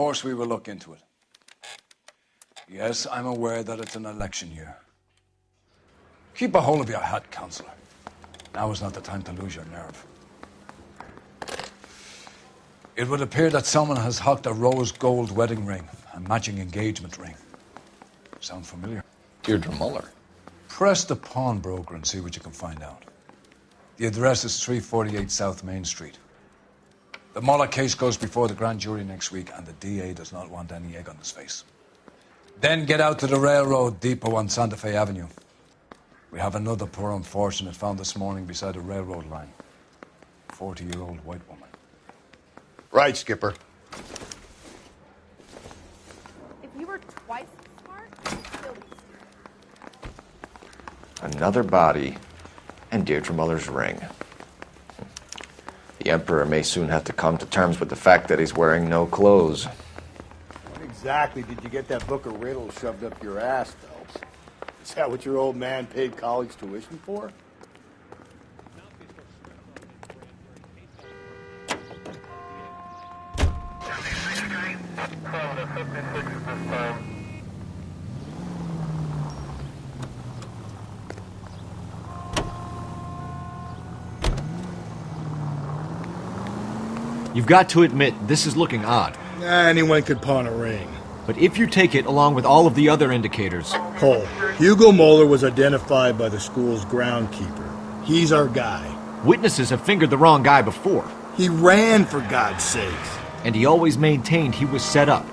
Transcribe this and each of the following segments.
course we will look into it. Yes, I'm aware that it's an election year. Keep a hold of your hat, Councillor. Now is not the time to lose your nerve. It would appear that someone has hocked a rose gold wedding ring, a matching engagement ring. Sound familiar? Deirdre Muller. Press the pawnbroker and see what you can find out. The address is 348 South Main Street. The Muller case goes before the grand jury next week, and the DA does not want any egg on his face. Then get out to the railroad depot on Santa Fe Avenue. We have another poor unfortunate found this morning beside a railroad line. 40-year-old white woman. Right, Skipper. If you were twice as smart, you'd still be smart. Another body and Deirdre Muller's ring. The Emperor may soon have to come to terms with the fact that he's wearing no clothes. When exactly did you get that book of riddles shoved up your ass, Phelps? Is that what your old man paid college tuition for? You've got to admit, this is looking odd. Anyone could pawn a ring. But if you take it along with all of the other indicators... Cole, Hugo Moeller was identified by the school's groundkeeper. He's our guy. Witnesses have fingered the wrong guy before. He ran, for God's sakes. And he always maintained he was set up.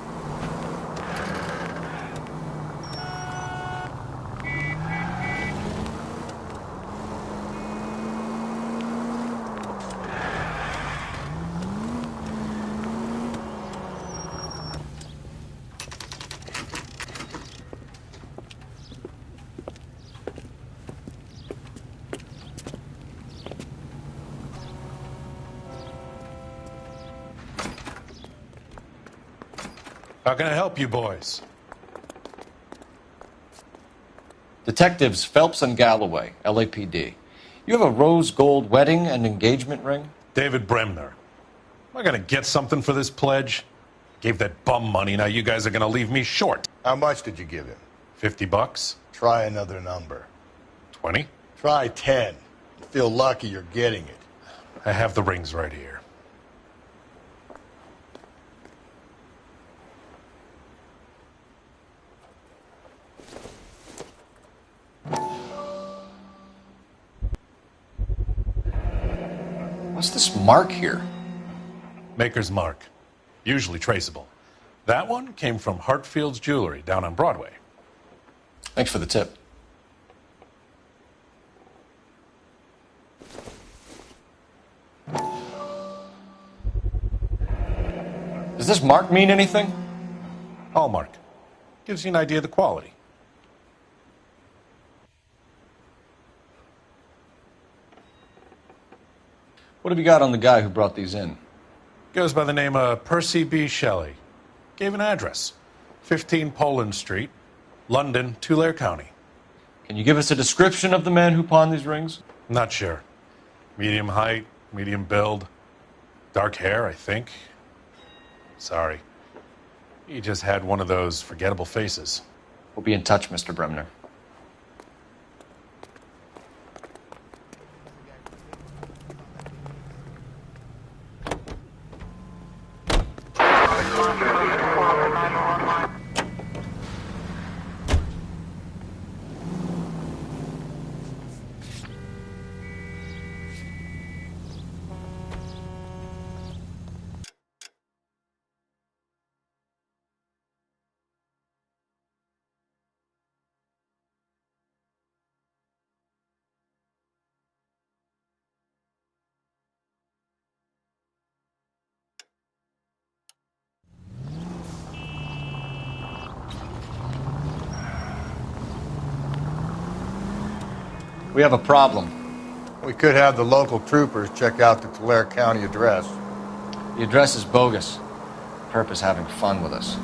How can I help you boys? Detectives Phelps and Galloway, LAPD. You have a rose gold wedding and engagement ring? David Bremner. Am I going to get something for this pledge? Gave that bum money, now you guys are going to leave me short. How much did you give him? $50? Try another number. 20? Try 10. You feel lucky you're getting it. I have the rings right here. What's this mark here? Maker's mark. Usually traceable. That one came from Hartfield's Jewelry down on Broadway. Thanks for the tip. Does this mark mean anything? Hallmark. Gives you an idea of the quality. What have you got on the guy who brought these in? Goes by the name of Percy B. Shelley. Gave an address. 15 Poland Street, London, Tulare County. Can you give us a description of the man who pawned these rings? Not sure. Medium height, medium build. Dark hair, I think. Sorry. He just had one of those forgettable faces. We'll be in touch, Mr. Bremner. We have a problem. We could have the local troopers check out the Tulare County address. The address is bogus. Perp is having fun with us.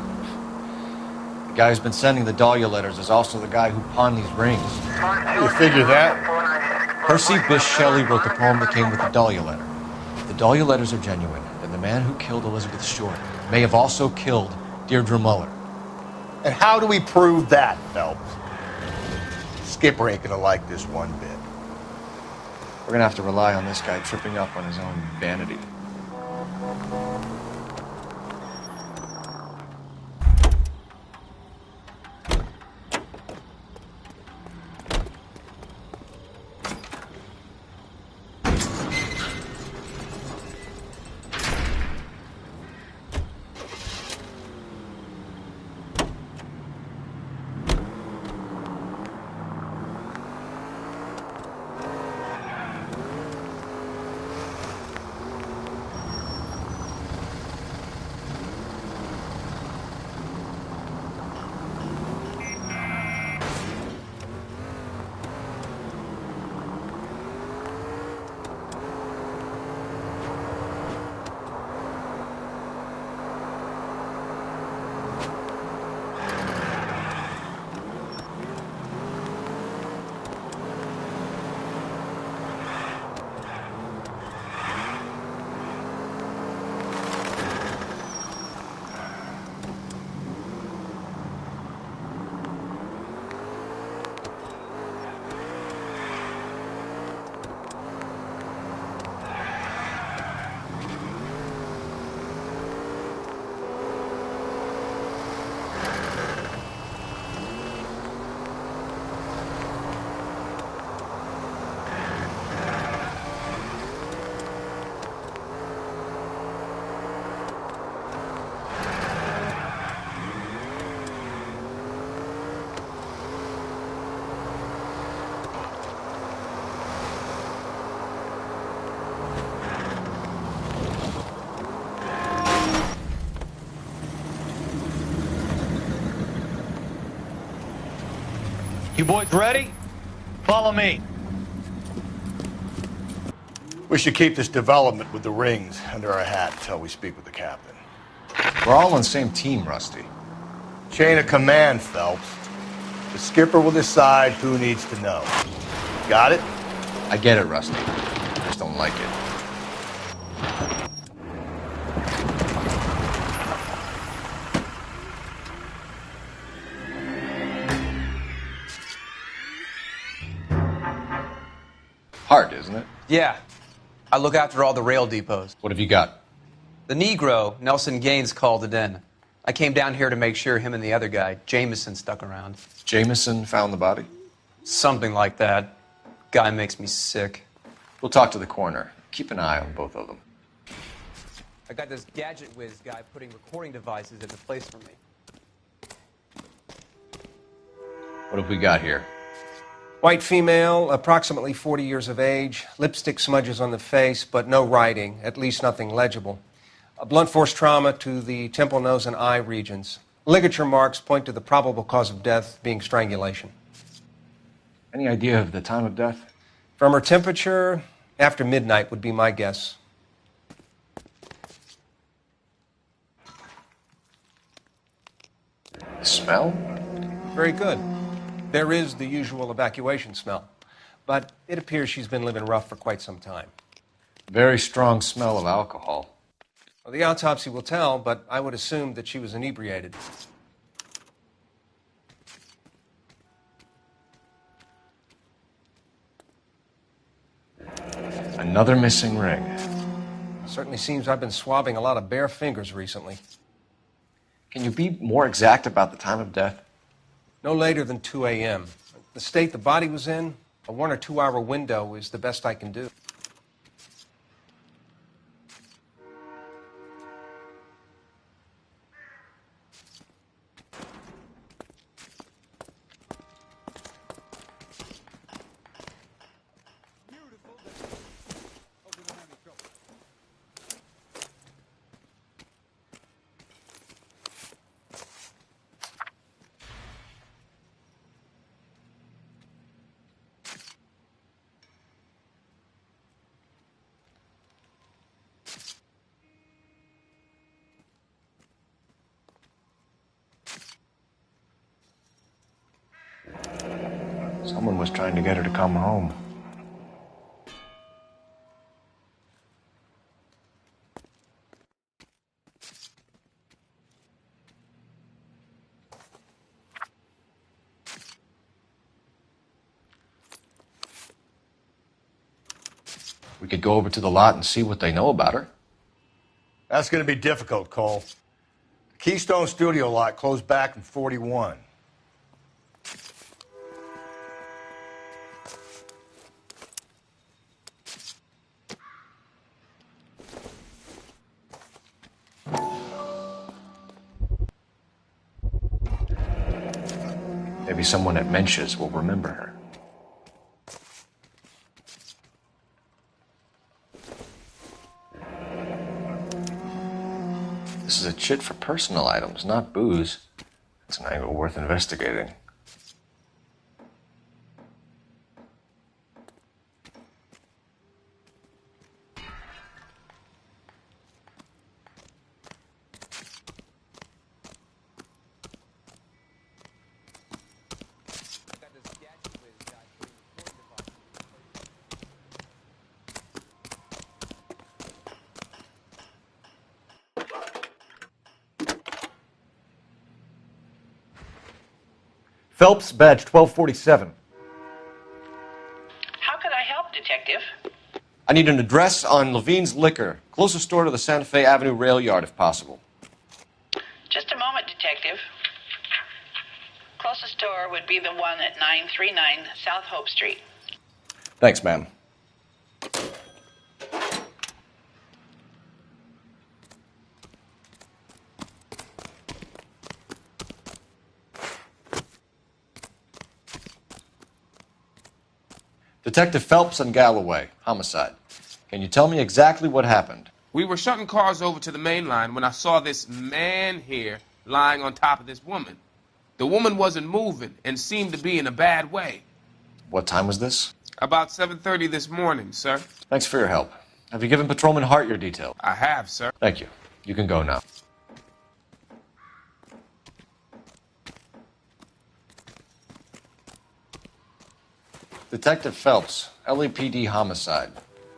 The guy who's been sending the Dahlia letters is also the guy who pawned these rings. You figure that? Percy Bysshe Shelley wrote the poem that came with the Dahlia letter. If the Dahlia letters are genuine, then the man who killed Elizabeth Short may have also killed Deirdre Muller. And how do we prove that, Phelps? Skipper ain't gonna like this one bit. We're gonna have to rely on this guy tripping up on his own vanity. You boys ready? Follow me. We should keep this development with the rings under our hat until we speak with the captain. We're all on the same team, Rusty. Chain of command, Phelps. The skipper will decide who needs to know. Got it? I get it, Rusty. I just don't like it. Hard, isn't it? Yeah. I look after all the rail depots. What have you got? The Negro, Nelson Gaines, called it in. I came down here to make sure him and the other guy, Jameson, stuck around. Jameson found the body? Something like that. Guy makes me sick. We'll talk to the coroner. Keep an eye on both of them. I got this gadget whiz guy putting recording devices at the place for me. What have we got here? White female, approximately 40 years of age, lipstick smudges on the face, but no writing, at least nothing legible. A blunt force trauma to the temple, nose, and eye regions. Ligature marks point to the probable cause of death being strangulation. Any idea of the time of death? From her temperature, after midnight would be my guess. The smell? Very good. There is the usual evacuation smell, but it appears she's been living rough for quite some time. Very strong smell of alcohol. Well, the autopsy will tell, but I would assume that she was inebriated. Another missing ring. Certainly seems I've been swabbing a lot of bare fingers recently. Can you be more exact about the time of death? No later than 2 a.m. The state the body was in, a 1 or 2 hour window is the best I can do. Someone was trying to get her to come home. We could go over to the lot and see what they know about her. That's going to be difficult, Cole. Keystone Studio lot closed back in 41. Maybe someone at Mensch's will remember her. This is a chit for personal items, not booze. It's an angle worth investigating. Phelps, badge 1247. How can I help, Detective? I need an address on Levine's Liquor, closest store to the Santa Fe Avenue rail yard, if possible. Just a moment, Detective. Closest store would be the one at 939 South Hope Street. Thanks, ma'am. Detective Phelps and Galloway, homicide. Can you tell me exactly what happened? We were shunting cars over to the main line when I saw this man here lying on top of this woman. The woman wasn't moving and seemed to be in a bad way. What time was this? About 7:30 this morning, sir. Thanks for your help. Have you given Patrolman Hart your details? I have, sir. Thank you. You can go now. Detective Phelps, LAPD homicide.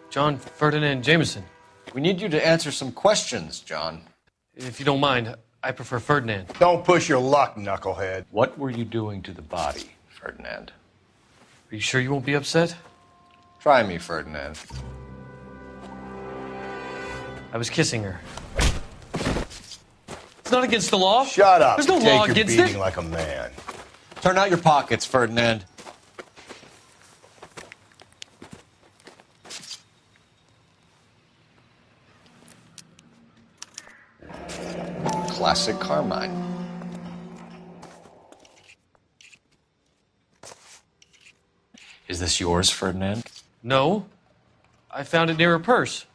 John Ferdinand Jameson. We need you to answer some questions, John. If you don't mind, I prefer Ferdinand. Don't push your luck, knucklehead. What were you doing to the body, Ferdinand? Are you sure you won't be upset? Try me, Ferdinand. I was kissing her. It's not against the law. Shut up. There's no Take law your against beating it. like a man. Turn out your pockets, Ferdinand. Classic Carmine. Is this yours, Ferdinand? No. I found it near her purse.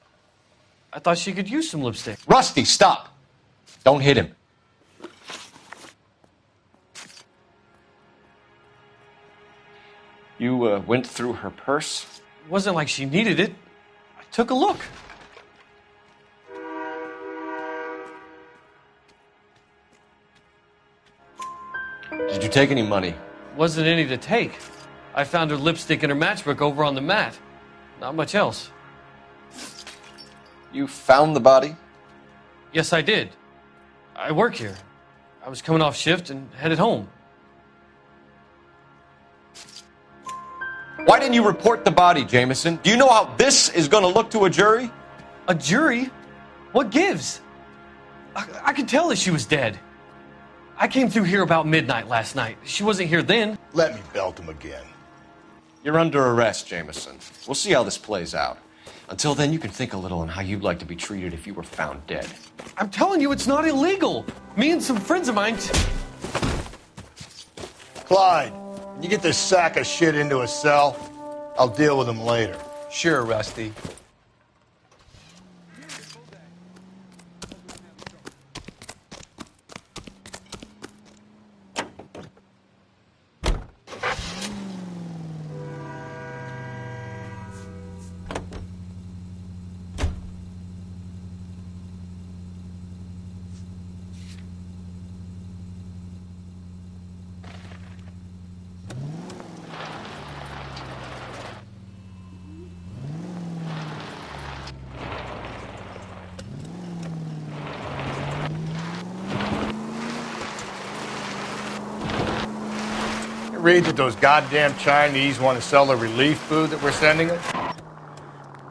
I thought she could use some lipstick. Rusty, stop! Don't hit him. You went through her purse? It wasn't like she needed it. I took a look. Did you take any money? Wasn't any to take. I found her lipstick and her matchbook over on the mat. Not much else. You found the body? Yes, I did. I work here. I was coming off shift and headed home. Why didn't you report the body, Jameson? Do you know how this is going to look to a jury? A jury? What gives? I could tell that she was dead. I came through here about midnight last night. She wasn't here then. Let me belt him again. You're under arrest, Jameson. We'll see how this plays out. Until then, you can think a little on how you'd like to be treated if you were found dead. I'm telling you, it's not illegal. Me and some friends of mine... Clyde, you get this sack of shit into a cell. I'll deal with him later. Sure, Rusty. Read that those goddamn Chinese want to sell the relief food that we're sending them?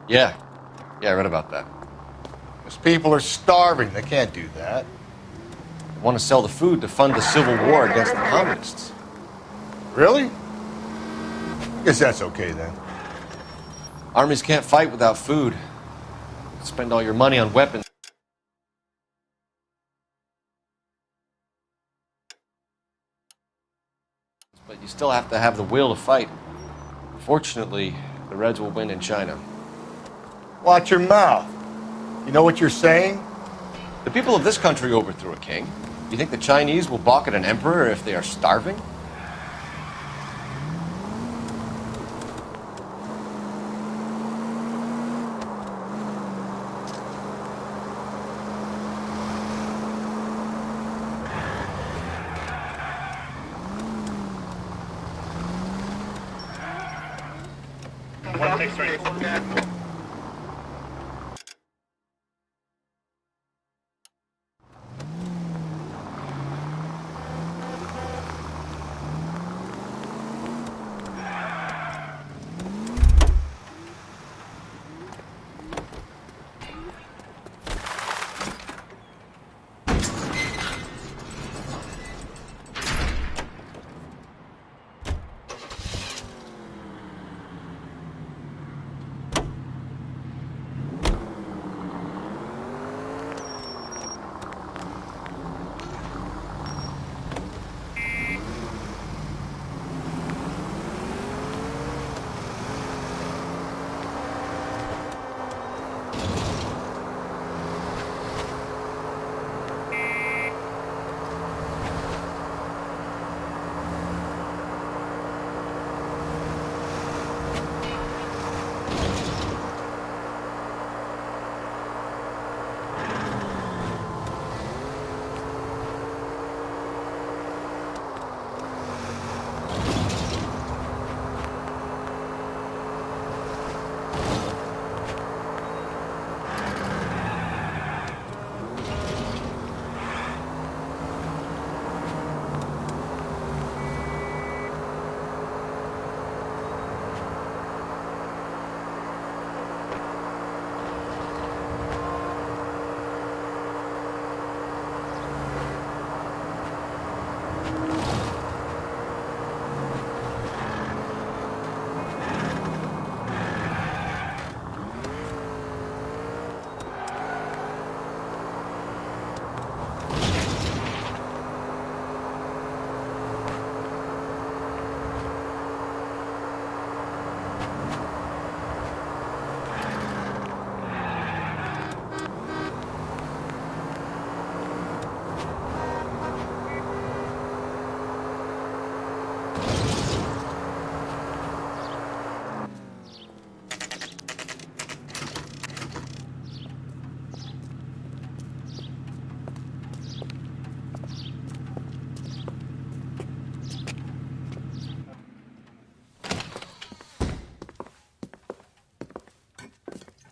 Yeah, I read about that. Those people are starving. They can't do that. They want to sell the food to fund the civil war against the communists. Really? Guess that's okay then. Armies can't fight without food. Spend all your money on weapons. But you still have to have the will to fight. Fortunately, the Reds will win in China. Watch your mouth. You know what you're saying? The people of this country overthrew a king. You think the Chinese will balk at an emperor if they are starving?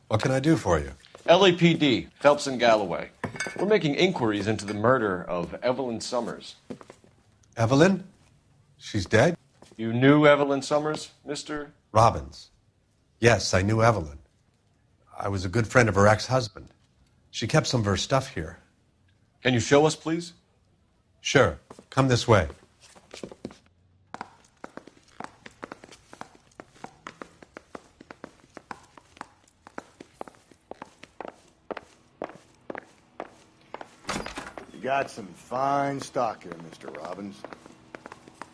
What can I do for you? LAPD, Phelps and Galloway. We're making inquiries into the murder of Evelyn Summers. Evelyn? She's dead? You knew Evelyn Summers, Mr. Robbins. Yes, I knew Evelyn. I was a good friend of her ex-husband. She kept some of her stuff here. Can you show us, please? Sure. Come this way. You got some fine stock here, Mr. Robbins.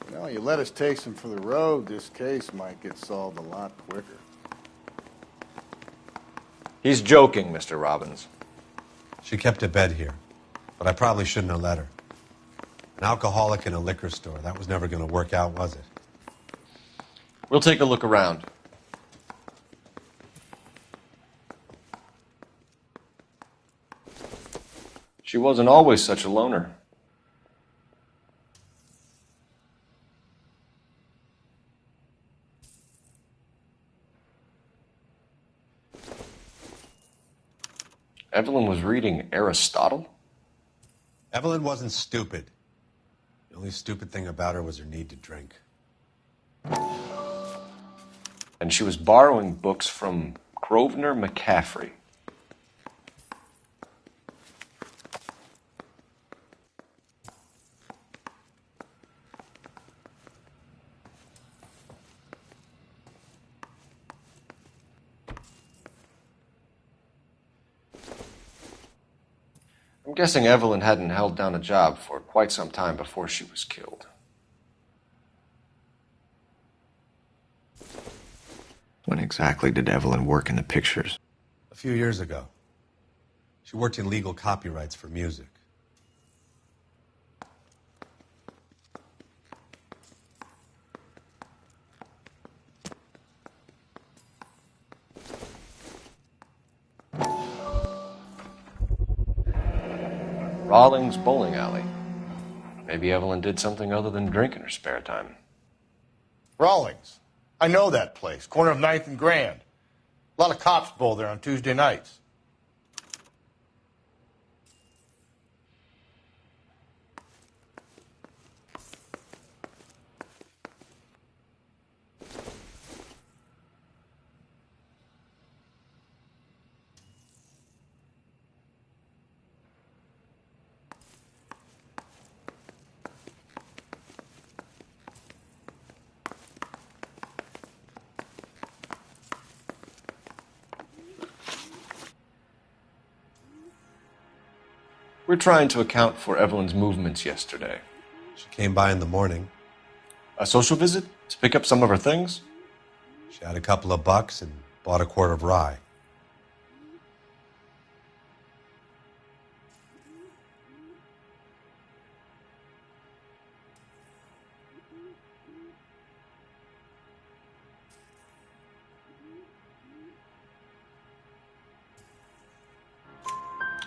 You know, you let us take some for the road, this case might get solved a lot quicker. He's joking, Mr. Robbins. She kept a bed here, but I probably shouldn't have let her. An alcoholic in a liquor store. That was never going to work out, was it? We'll take a look around. She wasn't always such a loner. Evelyn was reading Aristotle? Evelyn wasn't stupid. The only stupid thing about her was her need to drink. And she was borrowing books from Grosvenor McCaffrey. I'm guessing Evelyn hadn't held down a job for quite some time before she was killed. When exactly did Evelyn work in the pictures? A few years ago. She worked in legal copyrights for music. Rawlings Bowling Alley. Maybe Evelyn did something other than drink in her spare time. Rawlings. I know that place. Corner of 9th and Grand. A lot of cops bowl there on Tuesday nights. We're trying to account for Evelyn's movements yesterday. She came by in the morning. A social visit? To pick up some of her things? She had a couple of bucks and bought a quart of rye.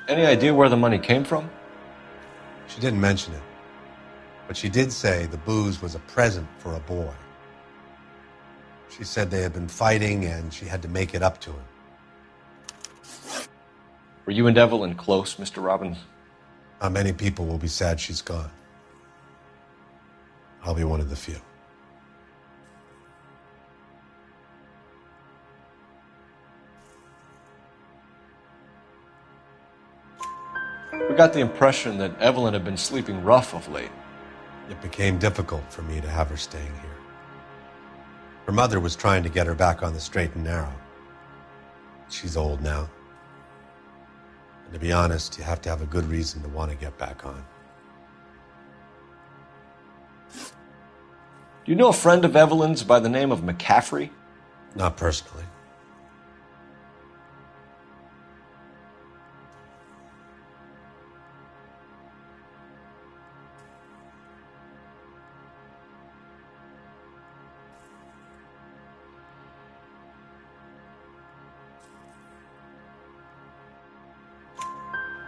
Any idea where the money came from? She didn't mention it. But she did say the booze was a present for a boy. She said they had been fighting and she had to make it up to him. Were you and Evelyn close, Mr. Robbins? Not many people will be sad she's gone. I'll be one of the few. We got the impression that Evelyn had been sleeping rough of late. It became difficult for me to have her staying here. Her mother was trying to get her back on the straight and narrow. She's old now. And to be honest, you have to have a good reason to want to get back on. Do you know a friend of Evelyn's by the name of McCaffrey? Not personally.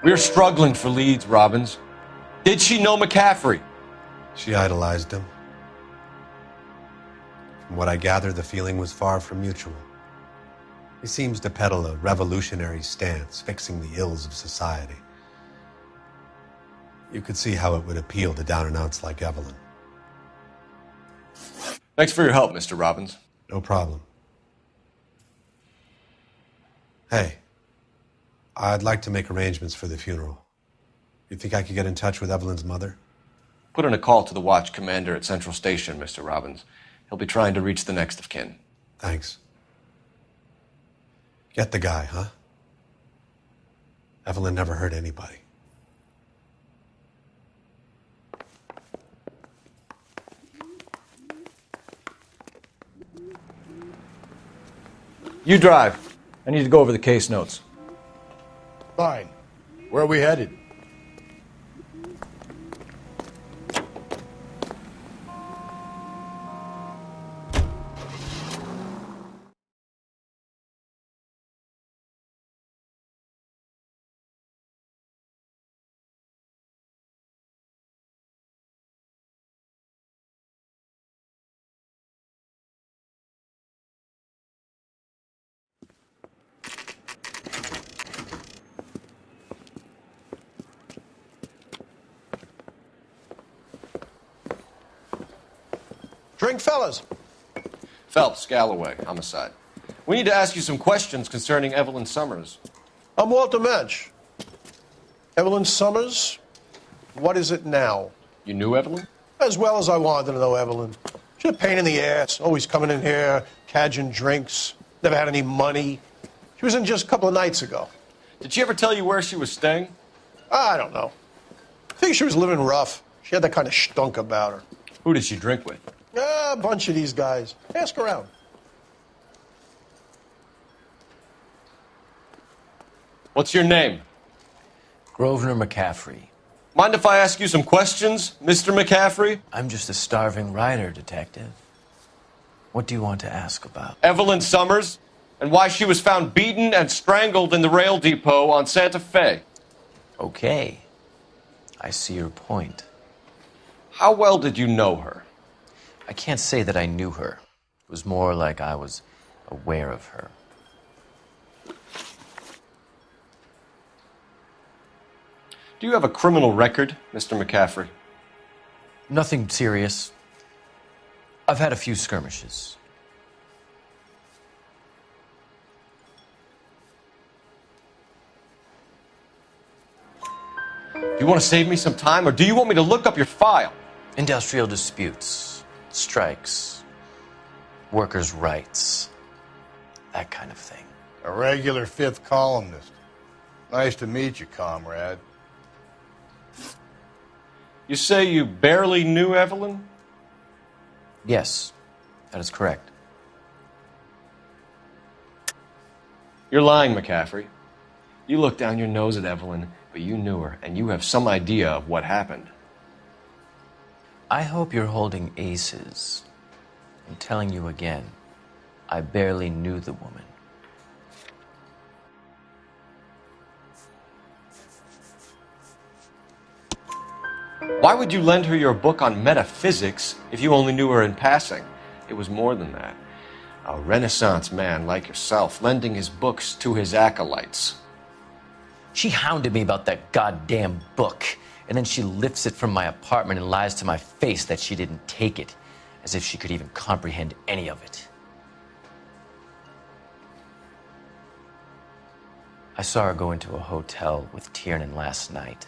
We're struggling for leads, Robbins. Did she know McCaffrey? She idolized him. From what I gather, the feeling was far from mutual. He seems to peddle a revolutionary stance, fixing the ills of society. You could see how it would appeal to down-and-outs like Evelyn. Thanks for your help, Mr. Robbins. No problem. Hey, I'd like to make arrangements for the funeral. You think I could get in touch with Evelyn's mother? Put in a call to the watch commander at Central Station, Mr. Robbins. He'll be trying to reach the next of kin. Thanks. Get the guy, huh? Evelyn never hurt anybody. You drive. I need to go over the case notes. Fine. Where are we headed? Drink, fellas. Phelps, Galloway, homicide. We need to ask you some questions concerning Evelyn Summers. I'm Walter Mensch. Evelyn Summers, what is it now? You knew Evelyn? As well as I wanted to know Evelyn. She's a pain in the ass, always coming in here, cadging drinks, never had any money. She was in just a couple of nights ago. Did she ever tell you where she was staying? I don't know. I think she was living rough. She had that kind of stunk about her. Who did she drink with? A bunch of these guys. Ask around. What's your name? Grosvenor McCaffrey. Mind if I ask you some questions, Mr. McCaffrey? I'm just a starving writer, Detective. What do you want to ask about? Evelyn Summers, and why she was found beaten and strangled in the rail depot on Santa Fe. Okay. I see your point. How well did you know her? I can't say that I knew her. It was more like I was aware of her. Do you have a criminal record, Mr. McCaffrey? Nothing serious. I've had a few skirmishes. Do you want to save me some time, or do you want me to look up your file? Industrial disputes, strikes, workers' rights, that kind of thing. A regular fifth columnist. Nice to meet you, comrade. You say you barely knew Evelyn? Yes, that is correct. You're lying, McCaffrey. You looked down your nose at Evelyn, but you knew her, and you have some idea of what happened. I hope you're holding aces. I'm telling you again, I barely knew the woman. Why would you lend her your book on metaphysics if you only knew her in passing? It was more than that. A Renaissance man like yourself, lending his books to his acolytes. She hounded me about that goddamn book, and then she lifts it from my apartment and lies to my face that she didn't take it, as if she could even comprehend any of it. I saw her go into a hotel with Tiernan last night.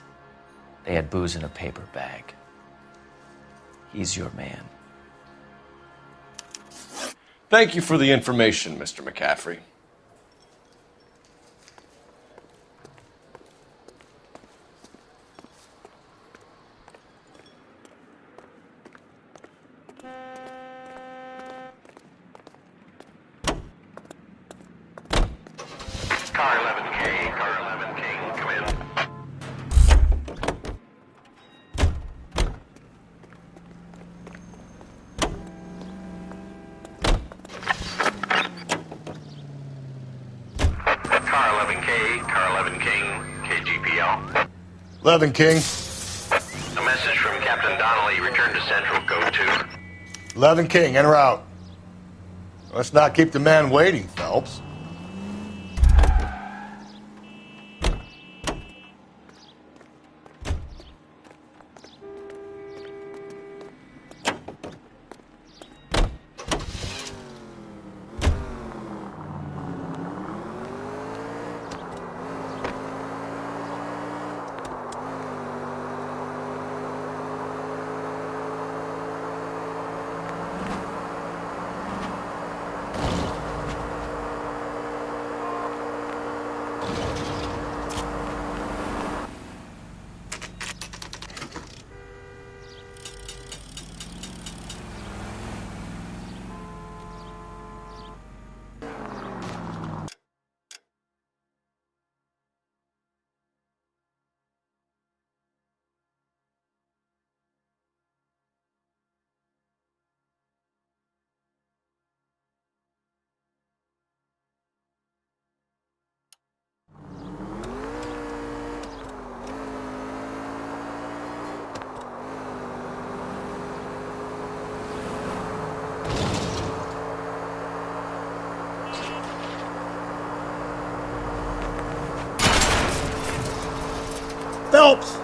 They had booze in a paper bag. He's your man. Thank you for the information, Mr. McCaffrey. Car 11K, Car 11 King, come in. Car 11K, Car 11 King, KGPL. 11 King. A message from Captain Donnelly. Return to Central, code 2. 11 King, en route. Let's not keep the man waiting, Phelps. Phelps!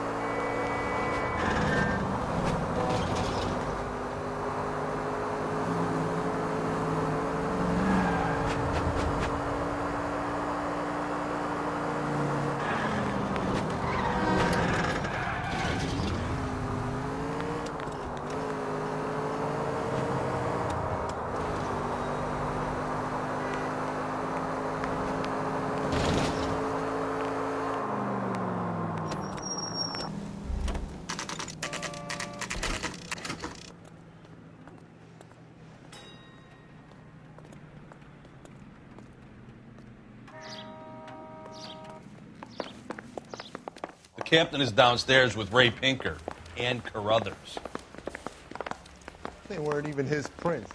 Captain is downstairs with Ray Pinker and Carruthers. They weren't even his prints.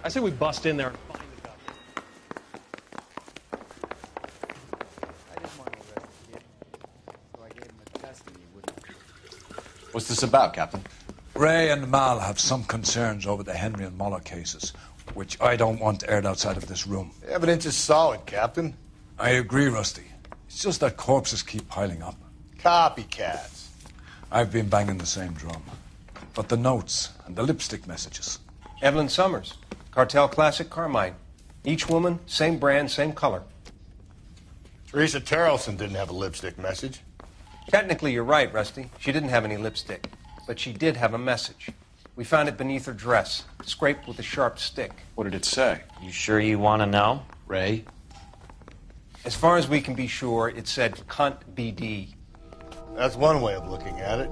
I say we bust in there and find the guy. I didn't want to arrest the kid, so I gave him a testing he wouldn't. What's this about, Captain? Ray and Mal have some concerns over the Henry and Muller cases, which I don't want aired outside of this room. The evidence is solid, Captain. I agree, Rusty. It's just that corpses keep piling up. Copycats. I've been banging the same drum. But the notes and the lipstick messages. Evelyn Summers, Cartel Classic Carmine. Each woman, same brand, same color. Teresa Terrelson didn't have a lipstick message. Technically, you're right, Rusty. She didn't have any lipstick. But she did have a message. We found it beneath her dress, scraped with a sharp stick. What did it say? You sure you want to know? Ray? As far as we can be sure, it said cunt BD. That's one way of looking at it.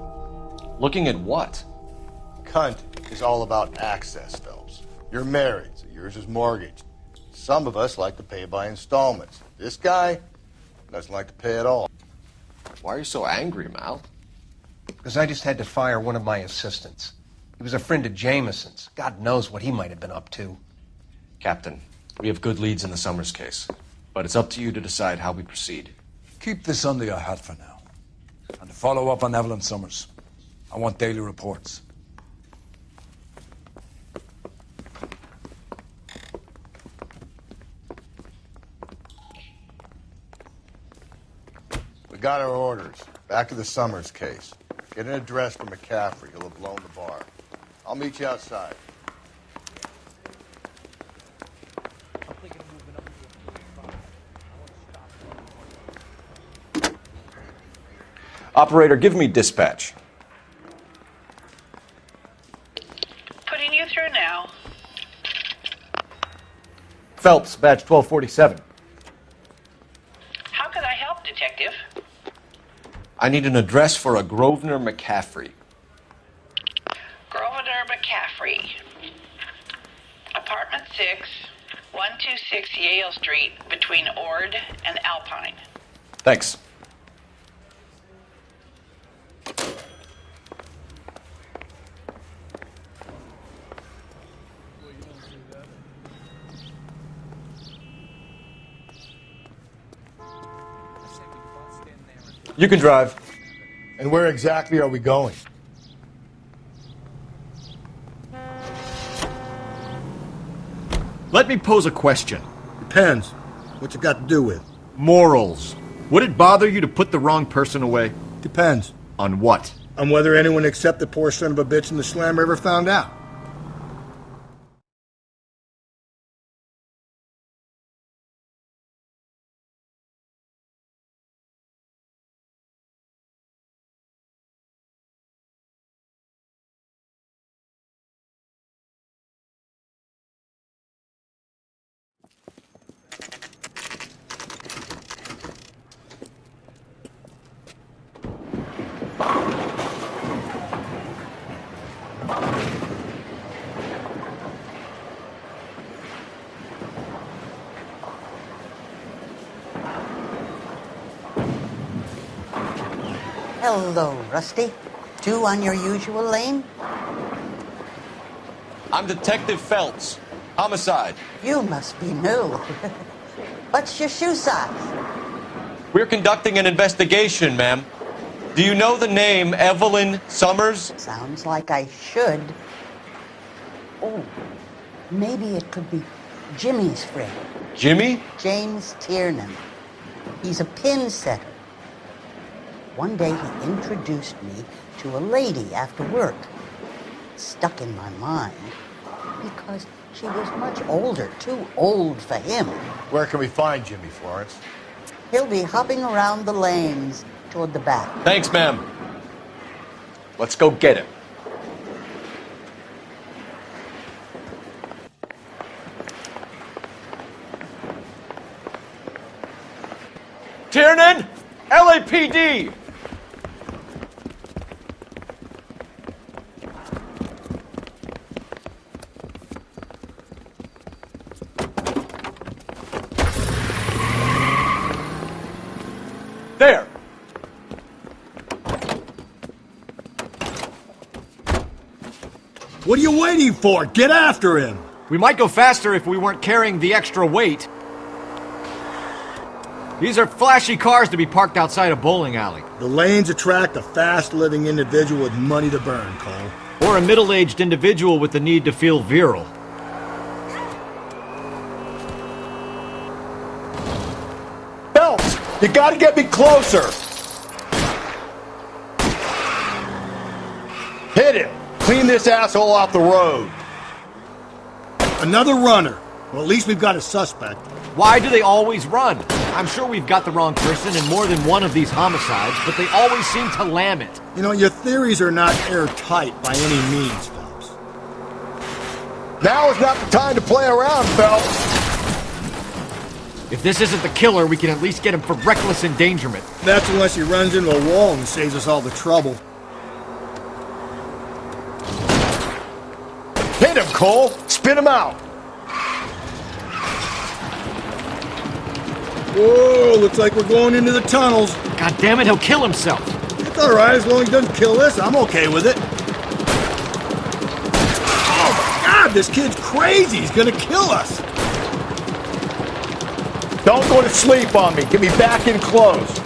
Looking at what? Cunt is all about access, Phelps. You're married, so yours is mortgaged. Some of us like to pay by installments. This guy doesn't like to pay at all. Why are you so angry, Mal? Because I just had to fire one of my assistants. He was a friend of Jameson's. God knows what he might have been up to. Captain, we have good leads in the Summers case, but it's up to you to decide how we proceed. Keep this under your hat for now. And to follow up on Evelyn Summers, I want daily reports. We got our orders. Back to the Summers case. Get an address for McCaffrey. He'll have blown the bar. I'll meet you outside. Operator, give me dispatch. Putting you through now. Phelps, badge 1247. How could I help, Detective? I need an address for a Grosvenor McCaffrey. Grosvenor McCaffrey. Apartment 6, 126 Yale Street, between Ord and Alpine. Thanks. You can drive. And where exactly are we going? Let me pose a question. Depends. What's it got to do with? Morals. Would it bother you to put the wrong person away? Depends. On what? On whether anyone except the poor son of a bitch in the slammer ever found out. Hello, Rusty. 2 on your usual lane? I'm Detective Phelps. Homicide. You must be new. What's your shoe size? We're conducting an investigation, ma'am. Do you know the name Evelyn Summers? Sounds like I should. Oh, maybe it could be Jimmy's friend. Jimmy? James Tiernan. He's a pin setter. One day he introduced me to a lady after work. Stuck in my mind because she was much older, too old for him. Where can we find Jimmy, Florence? He'll be hopping around the lanes toward the back. Thanks, ma'am. Let's go get him. Tiernan! LAPD! What are you waiting for? Get after him! We might go faster if we weren't carrying the extra weight. These are flashy cars to be parked outside a bowling alley. The lanes attract a fast-living individual with money to burn, Cole. Or a middle-aged individual with the need to feel virile. Phelps, you gotta get me closer! Hit him! Clean this asshole off the road! Another runner. Well, at least we've got a suspect. Why do they always run? I'm sure we've got the wrong person in more than one of these homicides, but they always seem to lam it. You know, your theories are not airtight by any means, Phelps. Now is not the time to play around, Phelps! If this isn't the killer, we can at least get him for reckless endangerment. That's unless he runs into a wall and saves us all the trouble. Hit him, Cole! Spin him out! Whoa, looks like we're going into the tunnels. God damn it, he'll kill himself. It's alright, as long as he doesn't kill us, I'm okay with it. Oh my god, this kid's crazy, he's gonna kill us. Don't go to sleep on me, get me back in close.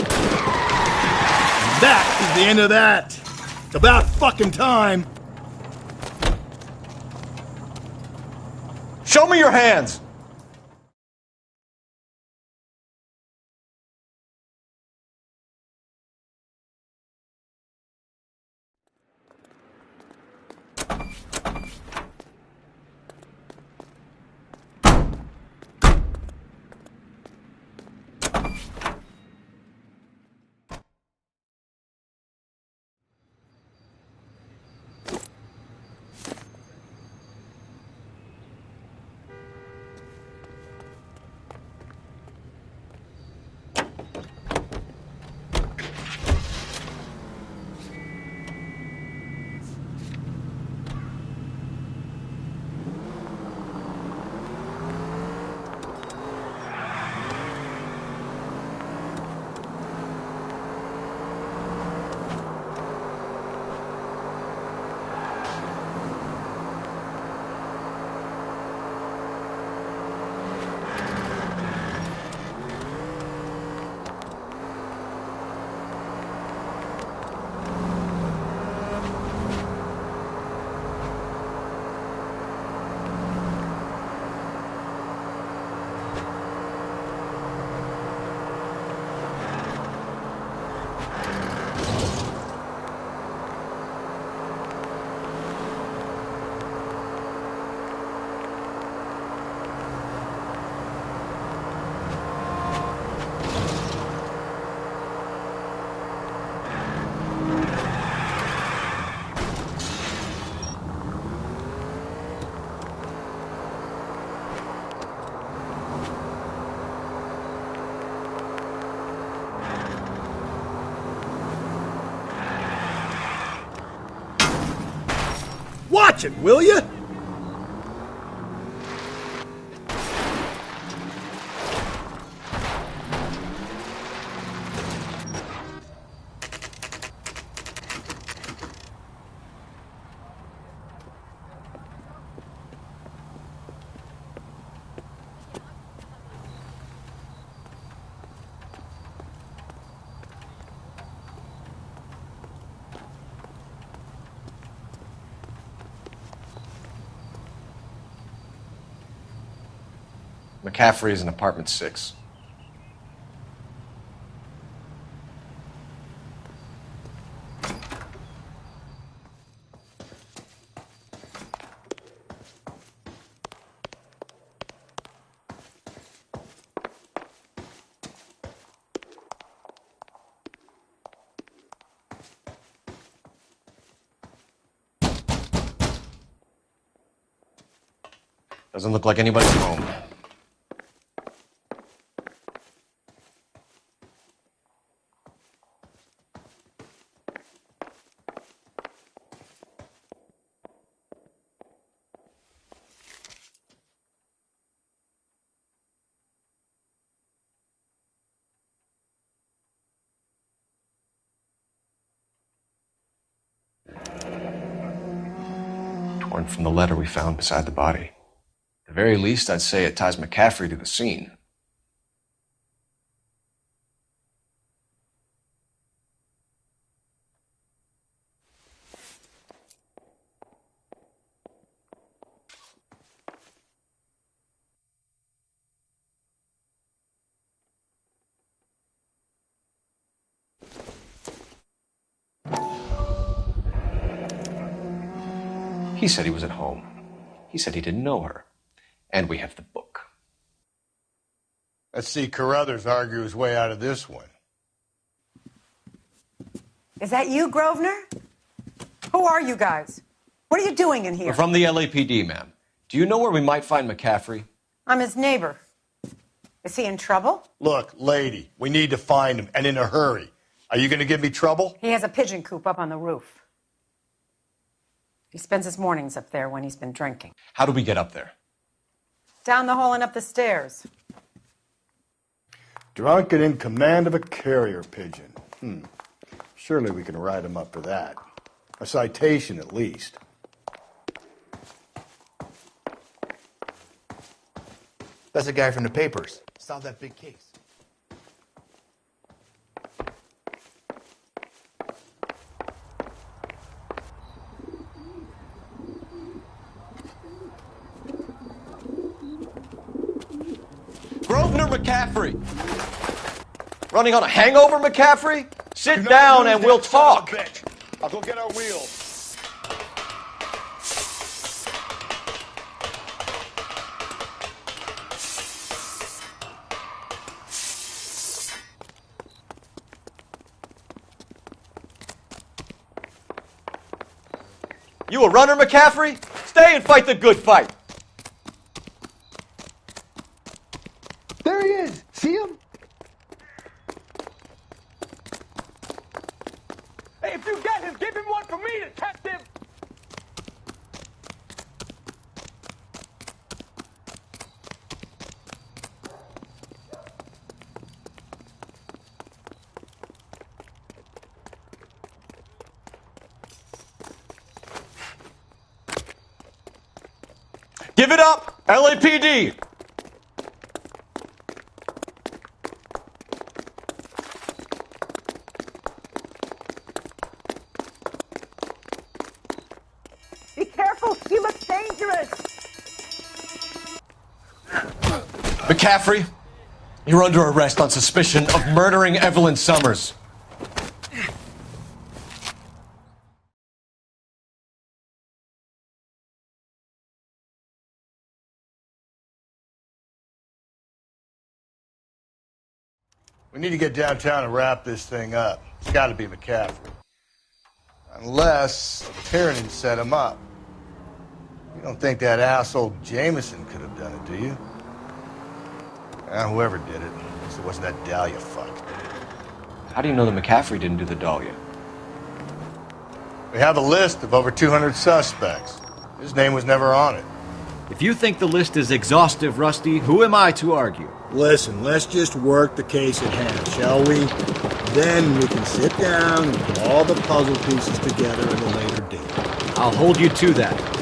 That is the end of that. It's about fucking time. Show me your hands. Watch it, will you? McCaffrey is in apartment 6. Doesn't look like anybody's home. torn from the letter we found beside the body. At the very least, I'd say it ties McCaffrey to the scene. He said he was at home. He said he didn't know her. And we have the book. Let's see Carruthers argue his way out of this one. Is that you, Grosvenor? Who are you guys? What are you doing in here? We're from the LAPD, ma'am. Do you know where we might find McCaffrey? I'm his neighbor. Is he in trouble? Look, lady, we need to find him, and in a hurry. Are you going to give me trouble? He has a pigeon coop up on the roof. He spends his mornings up there when he's been drinking. How do we get up there? Down the hall and up the stairs. Drunk and in command of a carrier pigeon. Surely we can write him up for that. A citation, at least. That's the guy from the papers. Solved that big case. Grosvenor McCaffrey! Running on a hangover, McCaffrey? Sit down and we'll talk. I'll go get our wheels. You a runner, McCaffrey? Stay and fight the good fight. There he is. See him? Hey, if you get him, give him one for me, detective! Give it up, LAPD! Be careful, he looks dangerous. McCaffrey, you're under arrest on suspicion of murdering Evelyn Summers. We need to get downtown and wrap this thing up. It's got to be McCaffrey. Unless Tiernan set him up. You don't think that asshole Jameson could have done it, do you? Whoever did it. It wasn't that Dahlia fuck. How do you know that McCaffrey didn't do the Dahlia? We have a list of over 200 suspects. His name was never on it. If you think the list is exhaustive, Rusty, who am I to argue? Listen, let's just work the case at hand, shall we? Then we can sit down and put all the puzzle pieces together at a later date. I'll hold you to that.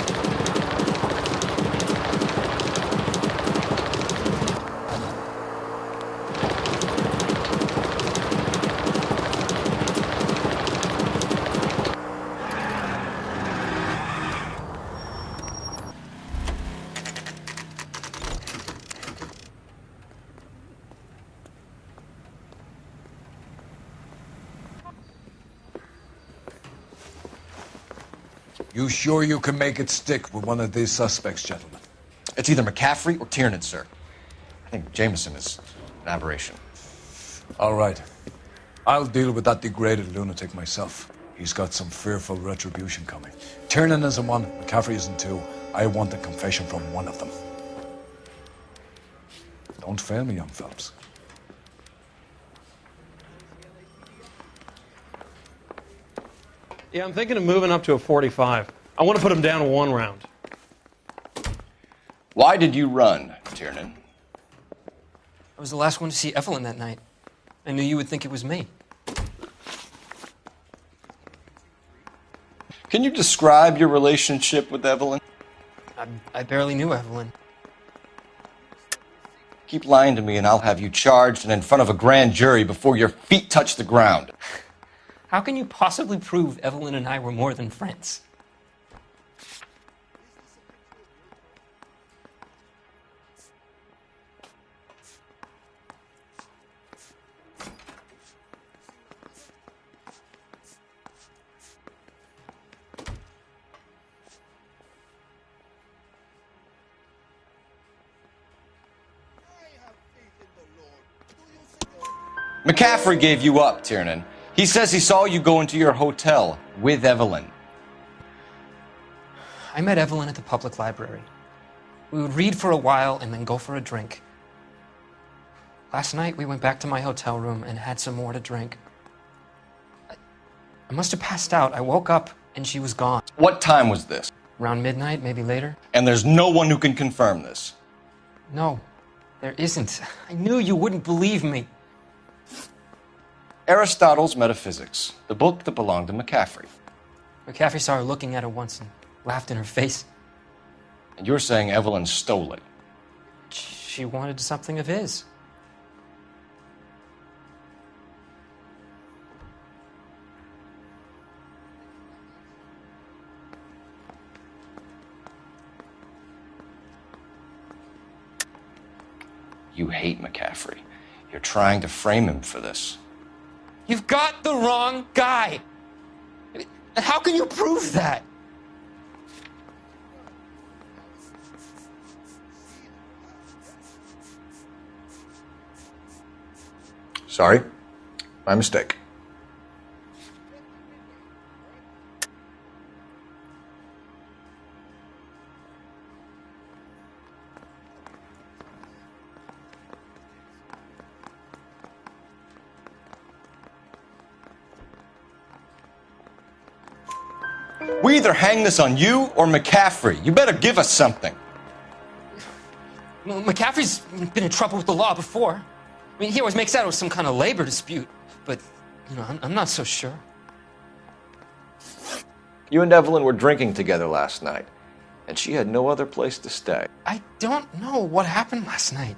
You sure you can make it stick with one of these suspects, gentlemen? It's either McCaffrey or Tiernan, sir. I think Jameson is an aberration. All right. I'll deal with that degraded lunatic myself. He's got some fearful retribution coming. Tiernan isn't one, McCaffrey isn't two. I want a confession from one of them. Don't fail me, young Phelps. Yeah, I'm thinking of moving up to a 45. I want to put him down one round. Why did you run, Tiernan? I was the last one to see Evelyn that night. I knew you would think it was me. Can Can you describe your relationship with Evelyn? I barely knew Evelyn. Keep lying to me and I'll have you charged and in front of a grand jury before your feet touch the ground. How can you possibly prove Evelyn and I were more than friends? McCaffrey gave you up, Tiernan. He says he saw you go into your hotel with Evelyn. I met Evelyn at the public library. We would read for a while and then go for a drink. Last night, we went back to my hotel room and had some more to drink. I must have passed out. I woke up and she was gone. What time was this? Around midnight, maybe later. And there's no one who can confirm this? No, there isn't. I knew you wouldn't believe me. Aristotle's Metaphysics, the book that belonged to McCaffrey. McCaffrey saw her looking at it once and laughed in her face. And you're saying Evelyn stole it? She wanted something of his. You hate McCaffrey. You're trying to frame him for this. You've got the wrong guy. How can you prove that? Sorry, my mistake. We either hang this on you or McCaffrey. You better give us something. Well, McCaffrey's been in trouble with the law before. I mean, he always makes out it was some kind of labor dispute, but, I'm not so sure. You and Evelyn were drinking together last night, and she had no other place to stay. I don't know what happened last night.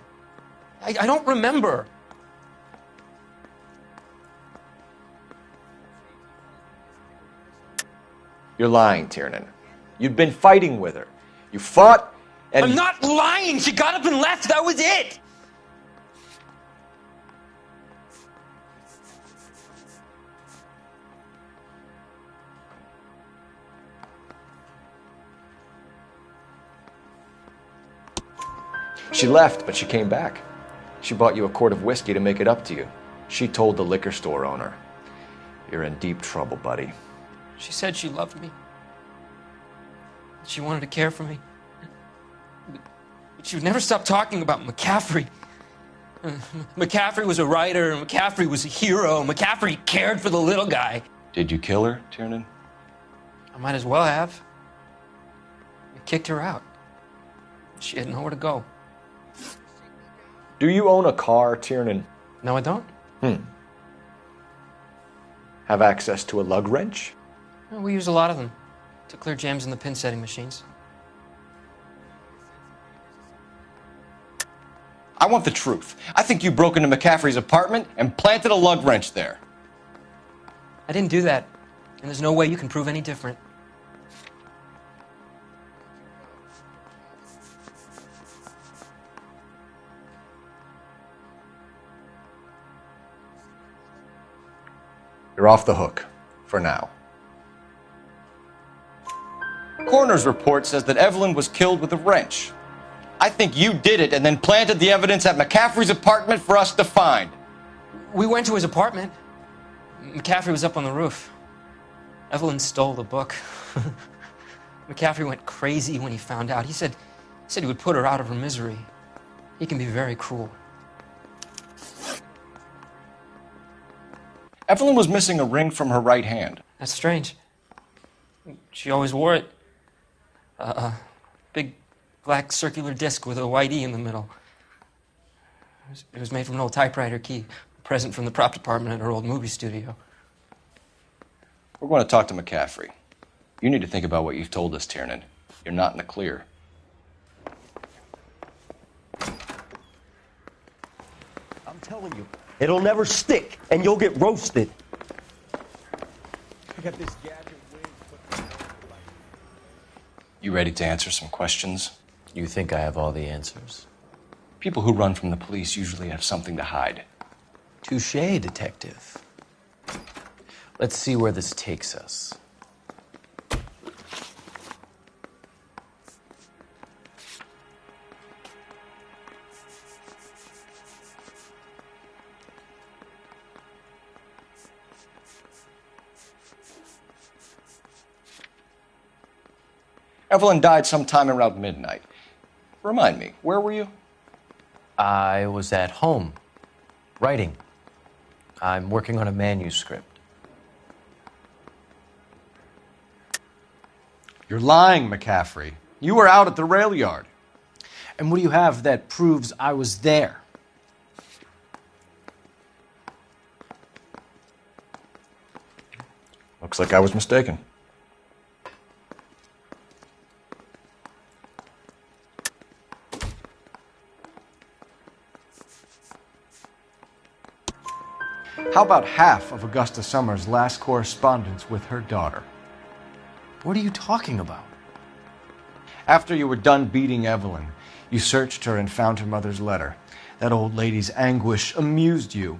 I don't remember. You're lying, Tiernan. You'd been fighting with her. You fought, and... I'm not lying! She got up and left! That was it! She left, but she came back. She bought you a quart of whiskey to make it up to you. She told the liquor store owner. You're in deep trouble, buddy. She said she loved me. She wanted to care for me. But she would never stop talking about McCaffrey. McCaffrey was a writer, and McCaffrey was a hero. McCaffrey cared for the little guy. Did you kill her, Tiernan? I might as well have. I kicked her out. She had nowhere to go. Do you own a car, Tiernan? No, I don't. Have access to a lug wrench? Well, we use a lot of them to clear jams in the pin setting machines. I want the truth. I think you broke into McCaffrey's apartment and planted a lug wrench there. I didn't do that, and there's no way you can prove any different. You're off the hook, for now. Coroner's report says that Evelyn was killed with a wrench. I think you did it and then planted the evidence at McCaffrey's apartment for us to find. We went to his apartment. McCaffrey was up on the roof. Evelyn stole the book. McCaffrey went crazy when he found out. He said he would put her out of her misery. He can be very cruel. Evelyn was missing a ring from her right hand. That's strange. She always wore it. A big black circular disc with a white E in the middle. It was made from an old typewriter key, a present from the prop department at her old movie studio. We're going to talk to McCaffrey. You need to think about what you've told us, Tiernan. You're not in the clear. I'm telling you, it'll never stick, and you'll get roasted. I got this gadget wig. You ready to answer some questions? You think I have all the answers? People who run from the police usually have something to hide. Touché, detective. Let's see where this takes us. Evelyn died sometime around midnight. Remind me, where were you? I was at home, writing. I'm working on a manuscript. You're lying, McCaffrey. You were out at the rail yard. And what do you have that proves I was there? Looks like I was mistaken. How about half of Augusta Summers' last correspondence with her daughter? What are you talking about? After you were done beating Evelyn, you searched her and found her mother's letter. That old lady's anguish amused you.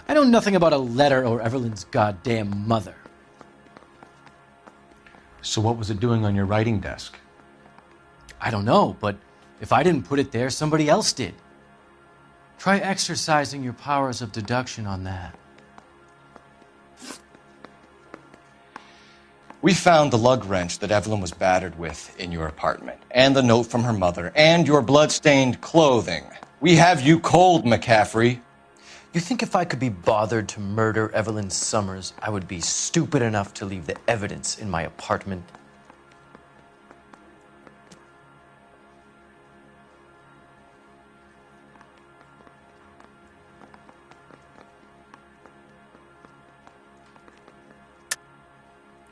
I know nothing about a letter or Evelyn's goddamn mother. So what was it doing on your writing desk? I don't know, but if I didn't put it there, somebody else did. Try exercising your powers of deduction on that. We found the lug wrench that Evelyn was battered with in your apartment, and the note from her mother, and your blood-stained clothing. We have you cold, McCaffrey. You think if I could be bothered to murder Evelyn Summers, I would be stupid enough to leave the evidence in my apartment?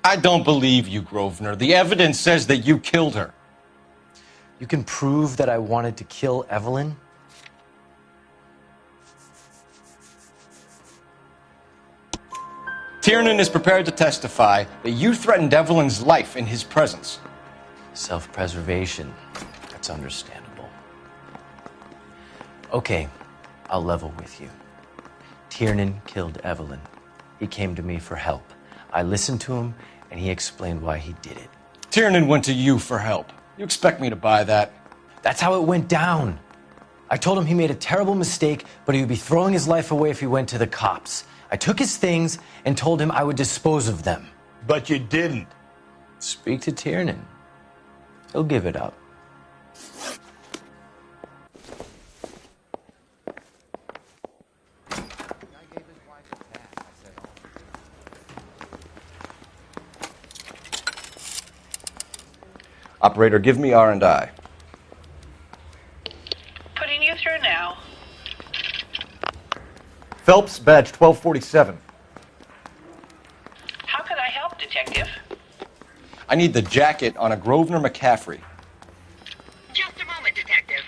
I don't believe you, Grosvenor. The evidence says that you killed her. You can prove that I wanted to kill Evelyn? Tiernan is prepared to testify that you threatened Evelyn's life in his presence. Self-preservation. That's understandable. Okay, I'll level with you. Tiernan killed Evelyn. He came to me for help. I listened to him, and he explained why he did it. Tiernan went to you for help. You expect me to buy that? That's how it went down. I told him he made a terrible mistake, but he would be throwing his life away if he went to the cops. I took his things and told him I would dispose of them. But you didn't. Speak to Tiernan. He'll give it up. Operator, give me R&I. Putting you through now. Phelps, badge 1247. How could I help, Detective? I need the jacket on a Grosvenor McCaffrey. Just a moment, Detective.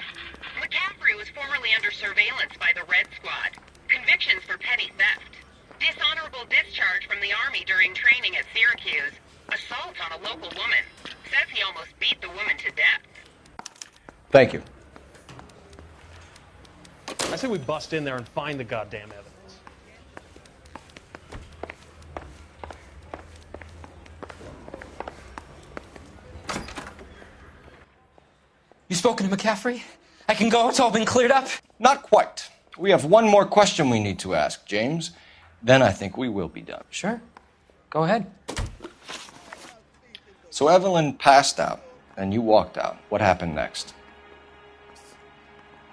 McCaffrey was formerly under surveillance by the Red Squad. Convictions for petty theft. Dishonorable discharge from the Army during training at Syracuse. Assault on a local woman. Says he almost beat the woman to death. Thank you. I say we bust in there and find the goddamn evidence. You spoken to McCaffrey? I can go? It's all been cleared up? Not quite. We have one more question we need to ask, James. Then I think we will be done. Sure. Go ahead. So Evelyn passed out, and you walked out. What happened next?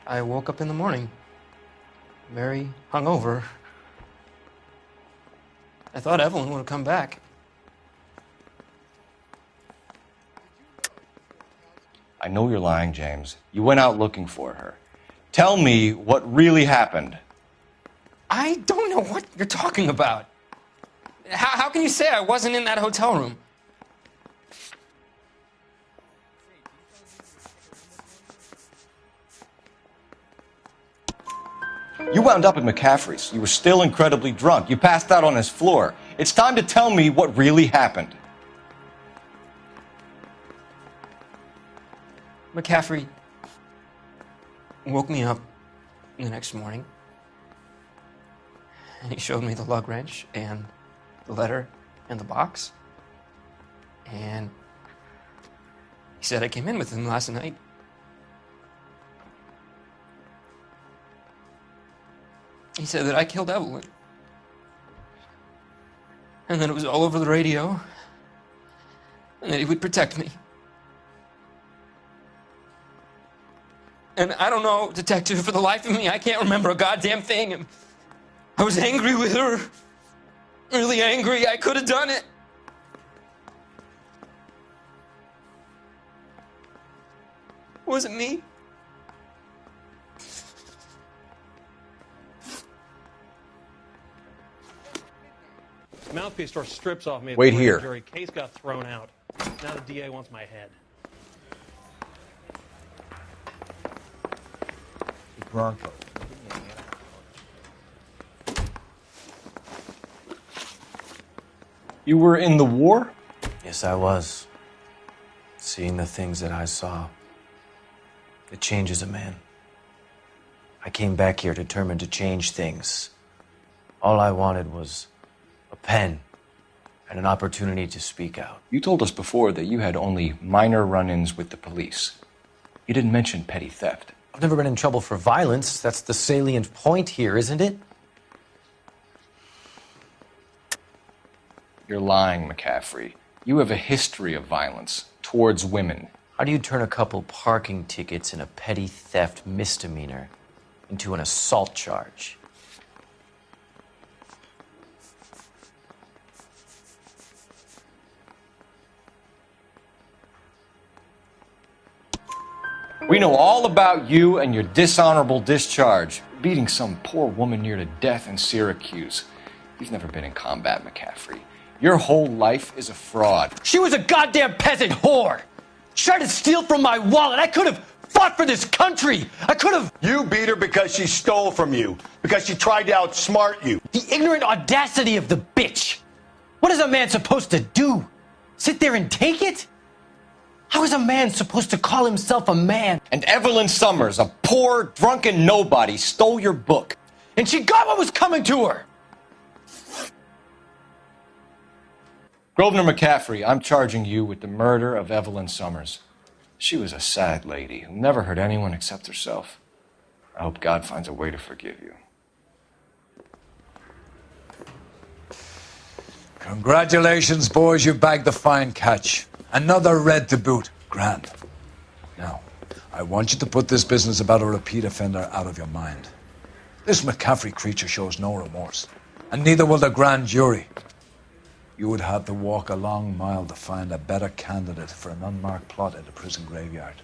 I woke up in the morning, very hungover. I thought Evelyn would have come back. I know you're lying, James. You went out looking for her. Tell me what really happened. I don't know what you're talking about. How can you say I wasn't in that hotel room? You wound up at McCaffrey's. You were still incredibly drunk. You passed out on his floor. It's time to tell me what really happened. McCaffrey woke me up the next morning, and he showed me the lug wrench and the letter and the box. And he said I came in with him last night. He said that I killed Evelyn. And that it was all over the radio. And that he would protect me. And I don't know, detective, for the life of me, I can't remember a goddamn thing. And I was angry with her. Really angry. I could have done it. Was it me? Mouthpiece tore strips off me at Wait the here. jury. Case got thrown out. Now the DA wants my head. Bronco. You were in the war? Yes, I was. Seeing the things that I saw, it changes a man. I came back here determined to change things. All I wanted was a pen and an opportunity to speak out. You told us before that you had only minor run-ins with the police. You didn't mention petty theft. I've never been in trouble for violence. That's the salient point here, isn't it? You're lying, McCaffrey. You have a history of violence towards women. How do you turn a couple parking tickets and a petty theft misdemeanor into an assault charge? We know all about you and your dishonorable discharge, beating some poor woman near to death in Syracuse. You've never been in combat, McCaffrey. Your whole life is a fraud. She was a goddamn peasant whore. She tried to steal from my wallet. I could have fought for this country. I could have. You beat her because she stole from you, because she tried to outsmart you. The ignorant audacity of the bitch. What is a man supposed to do? Sit there and take it? How is a man supposed to call himself a man? And Evelyn Summers, a poor, drunken nobody, stole your book. And she got what was coming to her. Grosvenor McCaffrey, I'm charging you with the murder of Evelyn Summers. She was a sad lady who never hurt anyone except herself. I hope God finds a way to forgive you. Congratulations, boys. You bagged the fine catch. Another red to boot. Grand. Now, I want you to put this business about a repeat offender out of your mind. This McCaffrey creature shows no remorse, and neither will the grand jury. You would have to walk a long mile to find a better candidate for an unmarked plot at a prison graveyard.